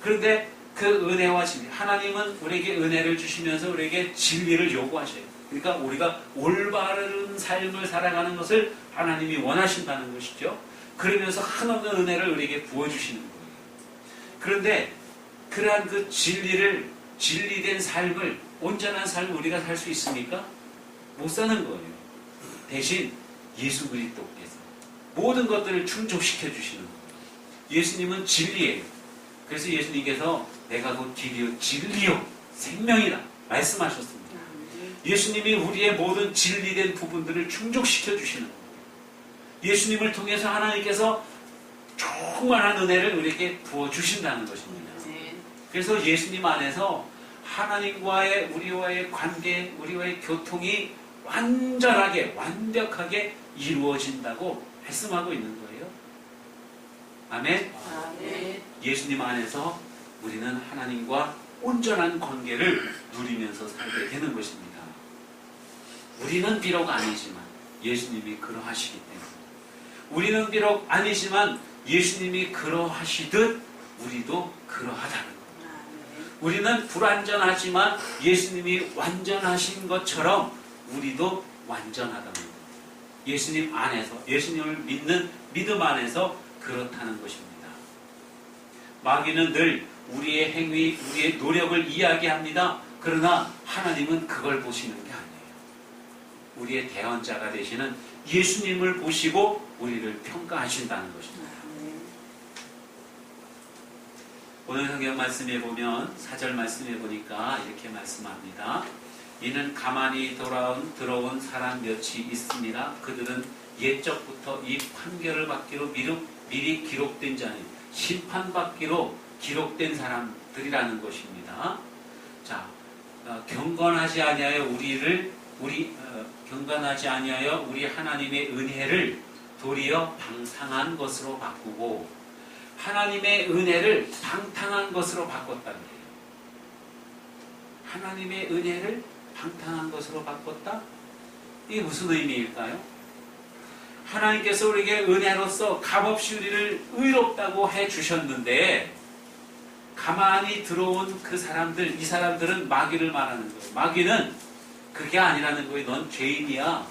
그런데 그 은혜와 진리, 하나님은 우리에게 은혜를 주시면서 우리에게 진리를 요구하셔요. 그러니까 우리가 올바른 삶을 살아가는 것을 하나님이 원하신다는 것이죠. 그러면서 한없는 은혜를 우리에게 부어주시는 거예요. 그런데 그러한 그 진리된 삶을, 온전한 삶을 우리가 살 수 있습니까? 못 사는 거예요. 대신 예수 그리스도께서 모든 것들을 충족시켜 주시는 거예요. 예수님은 진리예요. 그래서 예수님께서 내가 곧 길이요 진리요 생명이다 말씀하셨습니다. 예수님이 우리의 모든 진리된 부분들을 충족시켜 주시는 거예요. 예수님을 통해서 하나님께서 충만한 은혜를 우리에게 부어주신다는 것입니다. 그래서 예수님 안에서 하나님과의 우리와의 관계, 우리와의 교통이 완전하게, 완벽하게 이루어진다고 말씀하고 있는 거예요. 아멘. 아멘. 예수님 안에서 우리는 하나님과 온전한 관계를 누리면서 살게 되는 것입니다. 우리는 비록 아니지만 예수님이 그러하시기 때문에, 우리는 비록 아니지만 예수님이 그러하시듯 우리도 그러하다는 거예요. 우리는 불완전하지만 예수님이 완전하신 것처럼 우리도 완전하다는 거예요. 예수님 안에서, 예수님을 믿는 믿음 안에서 그렇다는 것입니다. 마귀는 늘 우리의 행위, 우리의 노력을 이야기합니다. 그러나 하나님은 그걸 보시는 게 아니에요. 우리의 대언자가 되시는 예수님을 보시고 우리를 평가하신다는 것입니다. 오늘 성경 말씀에 보면 4절 말씀에 보니까 이렇게 말씀합니다. 이는 가만히 들어온 사람 몇이 있습니다. 그들은 옛적부터 이 판결을 받기로 미리 기록된 자는 심판받기로 기록된 사람들이라는 것입니다. 자, 경건하지 아니하여 경건하지 아니하여 우리 하나님의 은혜를 도리어 방탕한 것으로 바꾸고, 하나님의 은혜를 방탕한 것으로 바꿨다는 거예요. 하나님의 은혜를 방탕한 것으로 바꿨다? 이게 무슨 의미일까요? 하나님께서 우리에게 은혜로서 값없이 우리를 의롭다고 해주셨는데, 가만히 들어온 그 사람들, 이 사람들은 마귀를 말하는 거예요. 마귀는 그게 아니라는 거예요. 넌 죄인이야.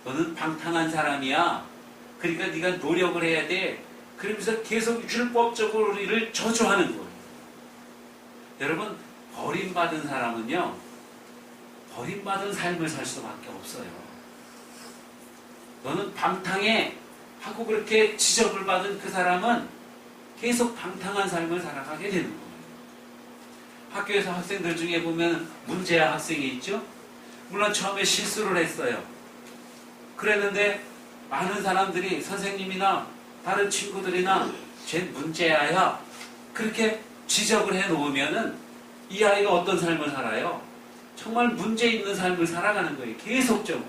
너는 방탕한 사람이야. 그러니까 네가 노력을 해야 돼. 그러면서 계속 율법적으로 우리를 저주하는 거예요. 여러분, 버림받은 사람은요, 버림받은 삶을 살 수밖에 없어요. 너는 방탕해 하고 그렇게 지적을 받은 그 사람은 계속 방탕한 삶을 살아가게 되는 거예요. 학교에서 학생들 중에 보면 문제아 학생이 있죠? 물론 처음에 실수를 했어요. 그랬는데 많은 사람들이, 선생님이나 다른 친구들이나 쟤 문제아야. 그렇게 지적을 해 놓으면은 이 아이가 어떤 삶을 살아요? 정말 문제 있는 삶을 살아가는 거예요. 계속적으로.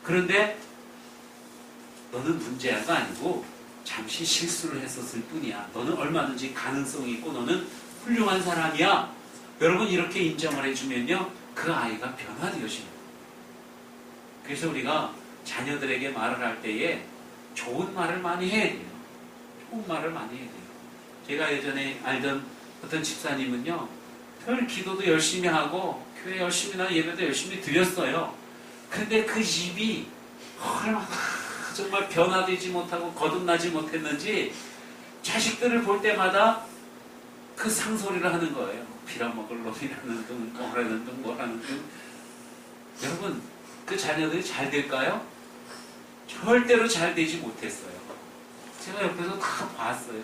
그런데 너는 문제아가 아니고 잠시 실수를 했었을 뿐이야. 너는 얼마든지 가능성이 있고 너는 훌륭한 사람이야. 여러분 이렇게 인정을 해주면요. 그 아이가 변화되어지는 거예요. 그래서 우리가 자녀들에게 말을 할 때에 좋은 말을 많이 해야 돼요. 좋은 말을 많이 해야 돼요. 제가 예전에 알던 어떤 집사님은요. 늘 기도도 열심히 하고 교회 열심히나 예배도 열심히 드렸어요. 근데 그 입이 얼마나 정말 변화되지 못하고 거듭나지 못했는지 자식들을 볼 때마다 그 상소리를 하는 거예요. 빌어먹을 놈이라는 둥, 뭐라는 둥, 뭐라는 둥. 여러분, 그 자녀들이 잘 될까요? 절대로 잘 되지 못했어요. 제가 옆에서 다 봤어요.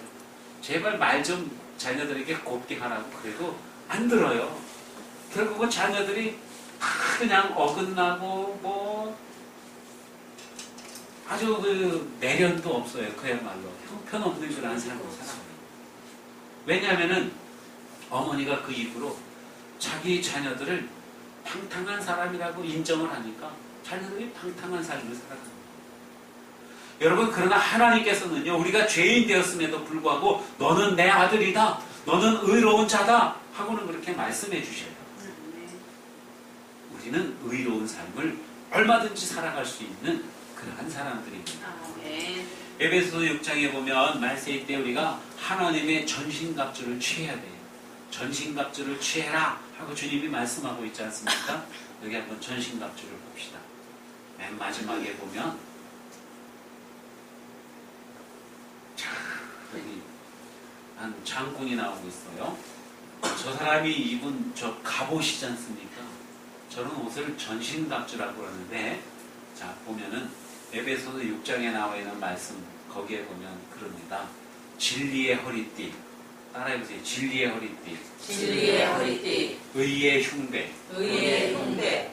제발 말 좀 자녀들에게 곱게 하라고 그래도 안 들어요. 결국은 자녀들이 다 그냥 어긋나고 뭐 아주 그 내련도 없어요. 그야말로 형편없는 그런 삶을 살아요. 왜냐하면은 어머니가 그 입으로 자기 자녀들을 방탕한 사람이라고 인정을 하니까 자녀들이 방탕한 삶을 살아가는 거예요. 여러분 그러나 하나님께서는요 우리가 죄인 되었음에도 불구하고 너는 내 아들이다. 너는 의로운 자다. 하고는 그렇게 말씀해 주셔요. 우리는 의로운 삶을 얼마든지 살아갈 수 있는 그러한 사람들입니다. 에베소서 6장에 보면 말세일 때 우리가 하나님의 전신갑주를 취해야 돼요. 전신갑주를 취해라 하고 주님이 말씀하고 있지 않습니까? 여기 한번 전신갑주를 봅시다. 맨 마지막에 보면 자, 여기 한 장군이 나오고 있어요. 저 사람이 입은 저 갑옷이지 않습니까? 저런 옷을 전신갑주라고 하는데 자 보면은 에베소서 6장에 나와 있는 말씀 거기에 보면 그럽니다. 진리의 허리띠 따라해보세요. 진리의 허리띠 진리의 허리띠 의의 흉배 의의 흉배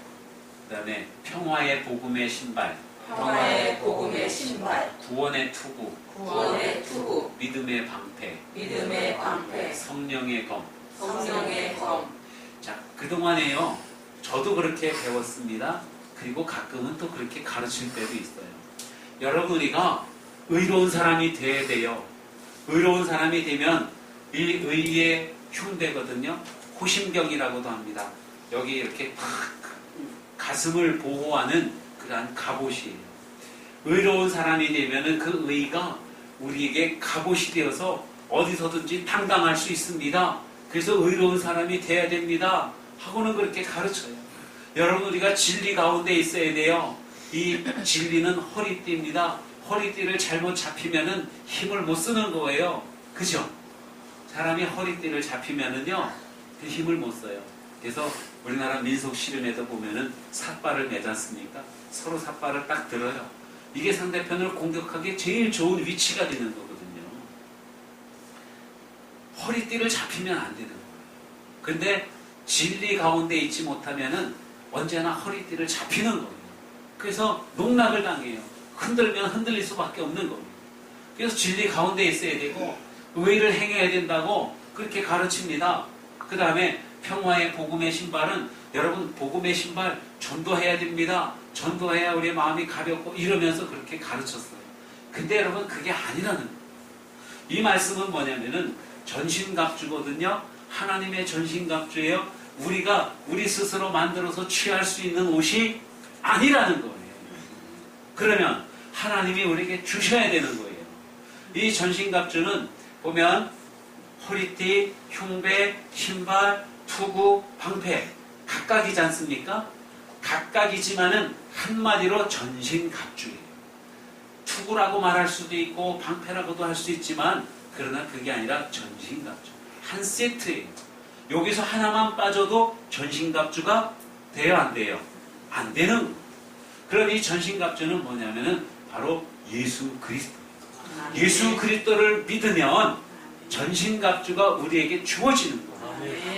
그 다음에 평화의 복음의 신발 평화의 복음의 신발 구원의 투구 구원의 투구 믿음의 방패 믿음의 방패 성령의 검 성령의 검. 자 그동안에요 저도 그렇게 배웠습니다. 그리고 가끔은 또 그렇게 가르칠 때도 있어요. 여러분 우리가 의로운 사람이 돼야 돼요. 의로운 사람이 되면 이 의의 흉배거든요. 호심경이라고도 합니다. 여기 이렇게 탁 가슴을 보호하는 그러한 갑옷이에요. 의로운 사람이 되면은 그 의가 우리에게 갑옷이 되어서 어디서든지 당당할 수 있습니다. 그래서 의로운 사람이 돼야 됩니다. 하고는 그렇게 가르쳐요. 여러분 우리가 진리 가운데 있어야 돼요. 이 진리는 허리띠입니다. 허리띠를 잘못 잡히면은 힘을 못 쓰는 거예요. 그죠? 사람이 허리띠를 잡히면은요 그 힘을 못 써요. 그래서 우리나라 민속 씨름에도 보면은 삿발을 매지 않습니까? 서로 삿발을 딱 들어요. 이게 상대편을 공격하기 제일 좋은 위치가 되는 거거든요. 허리띠를 잡히면 안 되는 거예요. 근데 진리 가운데 있지 못하면은 언제나 허리띠를 잡히는 거예요. 그래서 농락을 당해요. 흔들면 흔들릴 수밖에 없는 겁니다. 그래서 진리 가운데 있어야 되고 의를 행해야 된다고 그렇게 가르칩니다. 그 다음에 평화의 복음의 신발은 여러분 복음의 신발 전도해야 됩니다. 전도해야 우리의 마음이 가볍고 이러면서 그렇게 가르쳤어요. 근데 여러분 그게 아니라는 거예요. 이 말씀은 뭐냐면은 전신갑주거든요. 하나님의 전신갑주예요. 우리가 우리 스스로 만들어서 취할 수 있는 옷이 아니라는 거예요. 그러면 하나님이 우리에게 주셔야 되는 거예요. 이 전신갑주는 보면 허리띠, 흉배, 신발, 투구, 방패 각각이지 않습니까? 각각이지만은 한마디로 전신갑주예요. 투구라고 말할 수도 있고 방패라고도 할 수 있지만 그러나 그게 아니라 전신갑주. 한 세트예요. 여기서 하나만 빠져도 전신갑주가 돼요, 안 돼요? 안 되는 거예요. 그럼 이 전신갑주는 뭐냐면은 바로 예수 그리스도. 예수 그리스도를 믿으면 전신갑주가 우리에게 주어지는 거예요.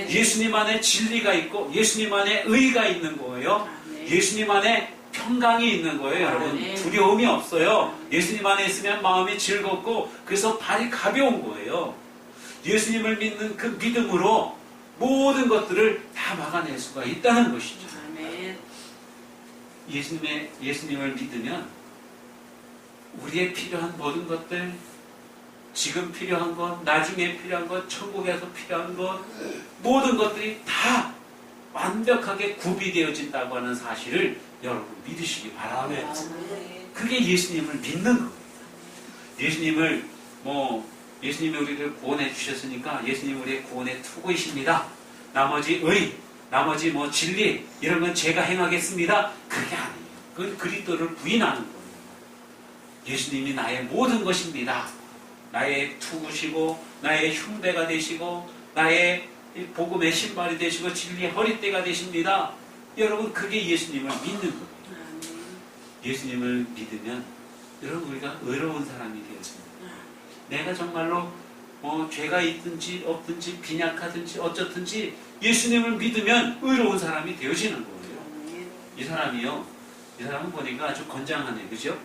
예수님 안에 진리가 있고 예수님 안에 의가 있는 거예요. 예수님 안에 평강이 있는 거예요, 여러분. 네. 두려움이 없어요. 예수님 안에 있으면 마음이 즐겁고 그래서 발이 가벼운 거예요. 예수님을 믿는 그 믿음으로 모든 것들을 다 막아낼 수가 있다는 것이죠. 아멘. 예수님을 믿으면 우리의 필요한 모든 것들, 지금 필요한 것, 나중에 필요한 것, 천국에서 필요한 것, 모든 것들이 다 완벽하게 구비되어진다고 하는 사실을 여러분 믿으시기 바랍니다. 그게 예수님을 믿는 겁니다. 예수님이 우리를 구원해 주셨으니까 예수님이 우리의 구원의 투구이십니다. 나머지 나머지 진리 이런 건 제가 행하겠습니다. 그게 아니에요. 그건 그리스도를 부인하는 거예요. 예수님이 나의 모든 것입니다. 나의 투구시고 나의 흉배가 되시고 나의 복음의 신발이 되시고 진리의 허리띠가 되십니다. 여러분 그게 예수님을 믿는 거예요. 예수님을 믿으면 여러분 우리가 의로운 사람이 되었습니다. 내가 정말로 죄가 있든지 없든지 빈약하든지 어쩌든지 예수님을 믿으면 의로운 사람이 되어지는 거예요. 이 사람은 보니까 아주 건장하네, 그죠?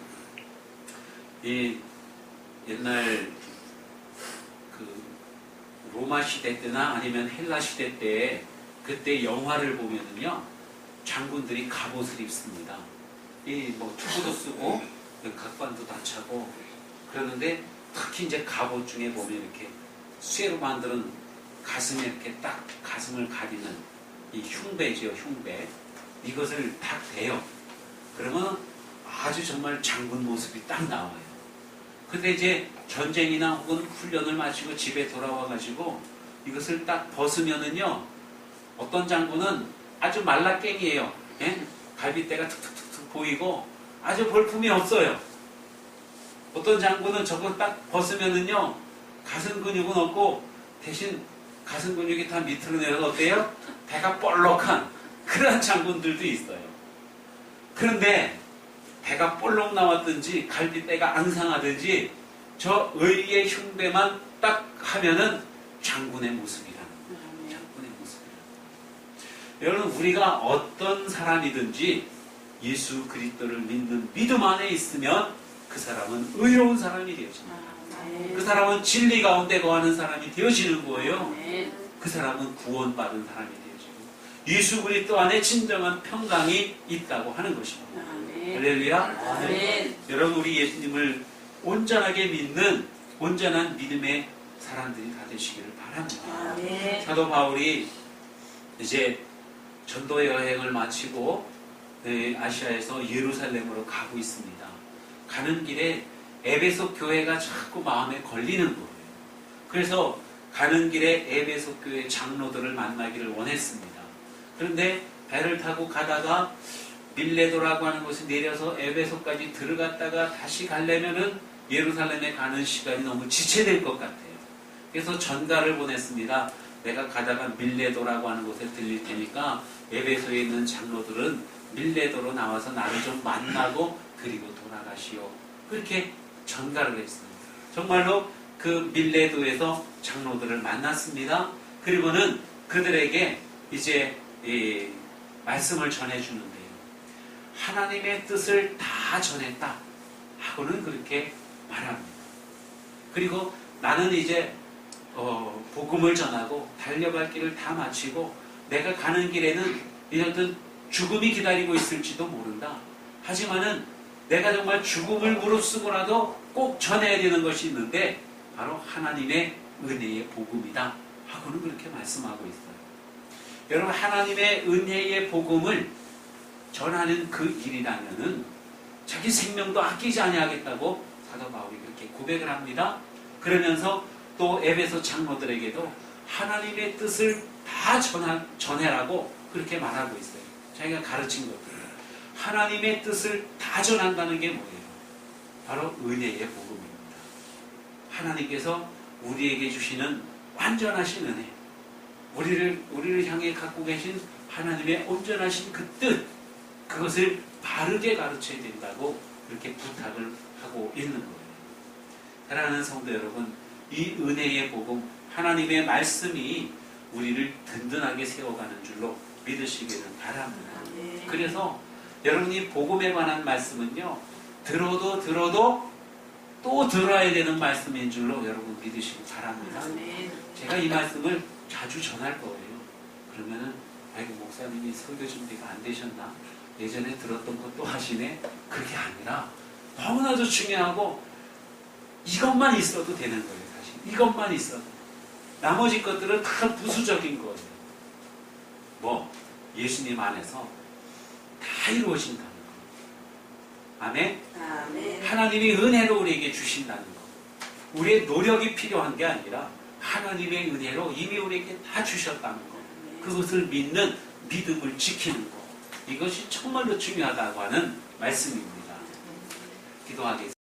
옛날 그 로마 시대 때나 아니면 헬라 시대 때 그때 영화를 보면은요 장군들이 갑옷을 입습니다. 투구도 쓰고 각관도 다 차고 그러는데 특히 이제 갑옷 중에 보면 이렇게 쇠로 만드는 가슴에 이렇게 딱 가슴을 가리는 이 흉배지요, 흉배. 이것을 딱 대요. 그러면 아주 정말 장군 모습이 딱 나와요. 근데 이제 전쟁이나 혹은 훈련을 마치고 집에 돌아와가지고 이것을 딱 벗으면은요, 어떤 장군은 아주 말라깽이에요. 예? 갈비뼈가 툭툭툭툭 보이고 아주 볼품이 없어요. 어떤 장군은 저거 딱 벗으면은요, 가슴 근육은 없고 대신 가슴 근육이 다 밑으로 내려서 어때요? 배가 볼록한 그런 장군들도 있어요. 그런데 배가 볼록 나왔든지 갈비뼈가 앙상하든지 저 의리의 흉배만 딱 하면은 장군의 모습이라는 거예요. 장군의 모습이라는 거예요. 여러분 우리가 어떤 사람이든지 예수 그리스도를 믿는 믿음 안에 있으면 그 사람은 의로운 사람이 되어집니다. 그 사람은 진리 가운데 거하는 사람이 되어지는 거예요. 그 사람은 구원받은 사람이 되어지고 예수 그리스도 안에 진정한 평강이 있다고 하는 것입니다. 할렐루야. 여러분 우리 예수님을 온전하게 믿는 온전한 믿음의 사람들이 다 되시기를 바랍니다. 사도 바울이 이제 전도 여행을 마치고 아시아에서 예루살렘으로 가고 있습니다. 가는 길에 에베소 교회가 자꾸 마음에 걸리는 거예요. 그래서 가는 길에 에베소 교회 장로들을 만나기를 원했습니다. 그런데 배를 타고 가다가 밀레도라고 하는 곳에 내려서 에베소까지 들어갔다가 다시 가려면은 예루살렘에 가는 시간이 너무 지체될 것 같아요. 그래서 전가를 보냈습니다. 내가 가다가 밀레도라고 하는 곳에 들릴 테니까 에베소에 있는 장로들은 밀레도로 나와서 나를 좀 만나고 그리고 돌아가시오. 그렇게 전가를 했습니다. 정말로 그 밀레도에서 장로들을 만났습니다. 그리고는 그들에게 이제 말씀을 전해주는데요. 하나님의 뜻을 다 전했다 하고는 그렇게 말합니다. 그리고 나는 이제 복음을 전하고 달려갈 길을 다 마치고 내가 가는 길에는 이런 죽음이 기다리고 있을지도 모른다. 하지만은 내가 정말 죽음을 무릅쓰고라도 꼭 전해야 되는 것이 있는데 바로 하나님의 은혜의 복음이다 하고는 그렇게 말씀하고 있어요. 여러분 하나님의 은혜의 복음을 전하는 그 일이라면은 자기 생명도 아끼지 아니하겠다고 사도 바울이 그렇게 고백을 합니다. 그러면서 또 에베소 장로들에게도 하나님의 뜻을 다 전해라고 그렇게 말하고 있어요. 자기가 가르친 것들. 하나님의 뜻을 다 전한다는 게 뭐예요? 바로 은혜의 복음입니다. 하나님께서 우리에게 주시는 완전하신 은혜, 우리를 향해 갖고 계신 하나님의 온전하신 그 뜻, 그것을 바르게 가르쳐야 된다고 그렇게 부탁을 하고 있는 거예요. 사랑하는 성도 여러분, 이 은혜의 복음, 하나님의 말씀이 우리를 든든하게 세워가는 줄로 믿으시기를 바랍니다. 그래서 여러분이 복음에 관한 말씀은요, 들어도 또 들어야 되는 말씀인 줄로 여러분 믿으시기 바랍니다. 아멘. 제가 이 말씀을 자주 전할 거예요. 그러면은, 아이고, 목사님이 설교 준비가 안 되셨나? 예전에 들었던 것도 하시네? 그게 아니라, 너무나도 중요하고, 이것만 있어도 되는 거예요, 사실. 이것만 있어도. 나머지 것들은 다 부수적인 거예요. 뭐, 예수님 안에서 다 이루어진다는 거. 아멘? 아멘. 하나님이 은혜로 우리에게 주신다는 거. 우리의 노력이 필요한 게 아니라 하나님의 은혜로 이미 우리에게 다 주셨다는 거. 그것을 믿는 믿음을 지키는 거. 이것이 정말로 중요하다고 하는 말씀입니다. 기도하겠습니다.